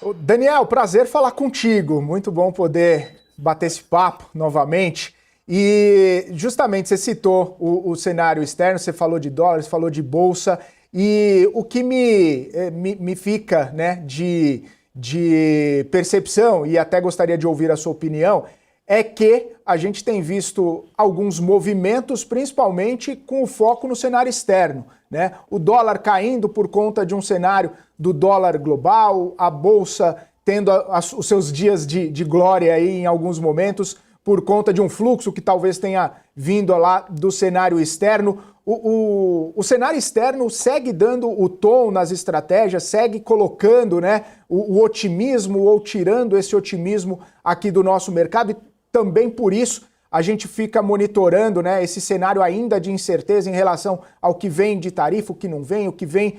Ô, Daniel, prazer falar contigo. Muito bom poder bater esse papo novamente. E justamente você citou o cenário externo, você falou de dólares, falou de bolsa, e o que me fica, né, de percepção, e até gostaria de ouvir a sua opinião, é que a gente tem visto alguns movimentos, principalmente com o foco no cenário externo, né? O dólar caindo por conta de um cenário do dólar global, a bolsa tendo os seus dias de glória aí em alguns momentos, por conta de um fluxo que talvez tenha vindo lá do cenário externo. O cenário externo segue dando o tom nas estratégias, segue colocando, né, o otimismo ou tirando esse otimismo aqui do nosso mercado, e também por isso a gente fica monitorando, né, esse cenário ainda de incerteza em relação ao que vem de tarifa, o que não vem, o que vem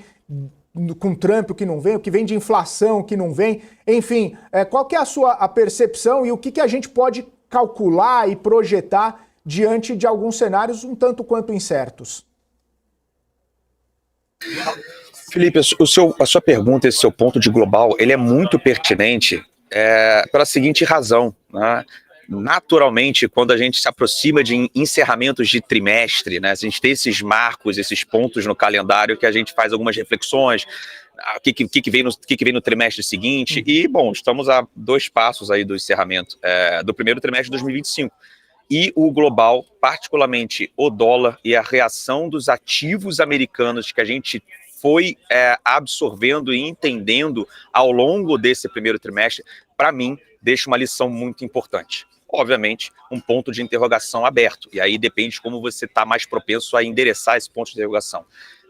com Trump, o que não vem, o que vem de inflação, o que não vem. Enfim, qual que é a sua percepção e o que a gente pode calcular e projetar diante de alguns cenários um tanto quanto incertos? Felipe, a sua pergunta, esse seu ponto de global, ele é muito pertinente pela seguinte razão, né? Naturalmente, quando a gente se aproxima de encerramentos de trimestre, né, a gente tem esses marcos, esses pontos no calendário que a gente faz algumas reflexões, o que vem no trimestre seguinte, e, bom, estamos a 2 passos aí do encerramento do primeiro trimestre de 2025. E o global, particularmente o dólar e a reação dos ativos americanos que a gente foi absorvendo e entendendo ao longo desse primeiro trimestre, para mim, deixa uma lição muito importante. Obviamente, um ponto de interrogação aberto, e aí depende de como você está mais propenso a endereçar esse ponto de interrogação.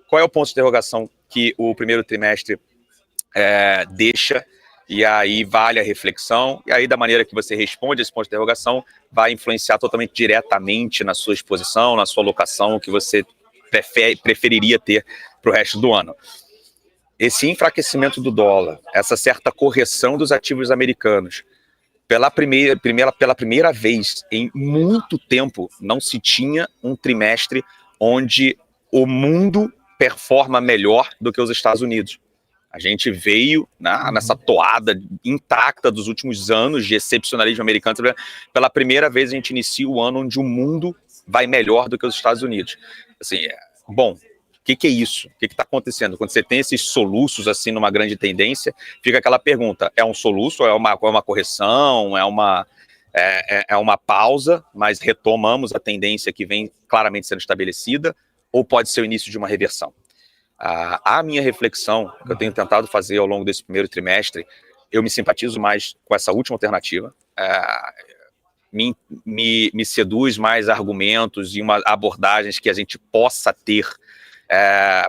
Qual é o ponto de interrogação que o primeiro trimestre deixa, e aí vale a reflexão, e aí da maneira que você responde esse ponto de interrogação, vai influenciar totalmente diretamente na sua exposição, na sua alocação, o que você preferiria ter para o resto do ano. Esse enfraquecimento do dólar, essa certa correção dos ativos americanos, pela primeira vez em muito tempo, não se tinha um trimestre onde o mundo performa melhor do que os Estados Unidos. A gente veio nessa toada intacta dos últimos anos de excepcionalismo americano. Pela primeira vez a gente inicia o ano onde o mundo vai melhor do que os Estados Unidos. Assim, bom, o que é isso? O que está acontecendo? Quando você tem esses soluços assim numa grande tendência, fica aquela pergunta, é um soluço, é uma correção, é uma pausa, mas retomamos a tendência que vem claramente sendo estabelecida, ou pode ser o início de uma reversão? A minha reflexão, que eu tenho tentado fazer ao longo desse primeiro trimestre, eu me simpatizo mais com essa última alternativa, me seduz mais argumentos e abordagens que a gente possa ter,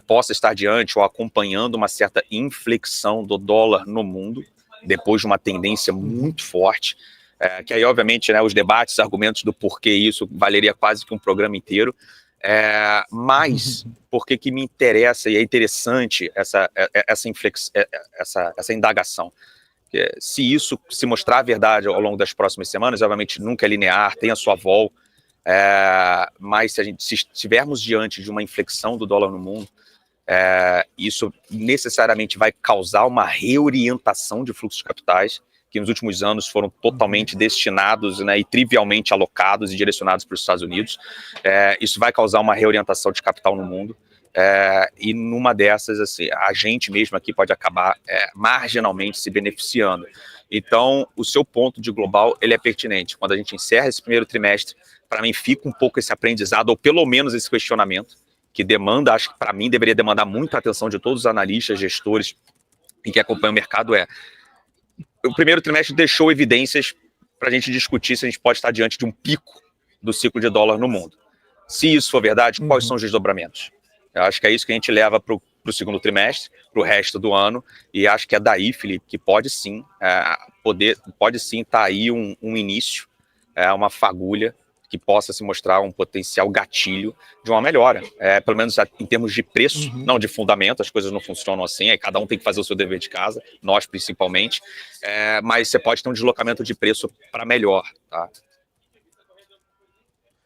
possa estar diante ou acompanhando uma certa inflexão do dólar no mundo, depois de uma tendência muito forte, que aí obviamente, né, os debates, argumentos do porquê isso valeria quase que um programa inteiro, mas porque que me interessa e é interessante essa indagação. Se isso se mostrar verdade ao longo das próximas semanas, obviamente nunca é linear, tem a sua vol, mas se estivermos diante de uma inflexão do dólar no mundo, isso necessariamente vai causar uma reorientação de fluxos de capitais, que nos últimos anos foram totalmente destinados, né, e trivialmente alocados e direcionados para os Estados Unidos. Isso vai causar uma reorientação de capital no mundo, e numa dessas, assim, a gente mesmo aqui pode acabar marginalmente se beneficiando. Então, o seu ponto de global, ele é pertinente. Quando a gente encerra esse primeiro trimestre, para mim fica um pouco esse aprendizado, ou pelo menos esse questionamento, que demanda, acho que para mim deveria demandar muita atenção de todos os analistas, gestores e que acompanham o mercado, o primeiro trimestre deixou evidências para a gente discutir se a gente pode estar diante de um pico do ciclo de dólar no mundo. Se isso for verdade, quais são os desdobramentos? Eu acho que é isso que a gente leva para o segundo trimestre, para o resto do ano, e acho que é daí, Felipe, que pode sim estar aí um início, uma fagulha que possa se mostrar um potencial gatilho de uma melhora, pelo menos em termos de preço, não de fundamento, as coisas não funcionam assim, aí cada um tem que fazer o seu dever de casa, nós principalmente, mas você pode ter um deslocamento de preço para melhor, tá?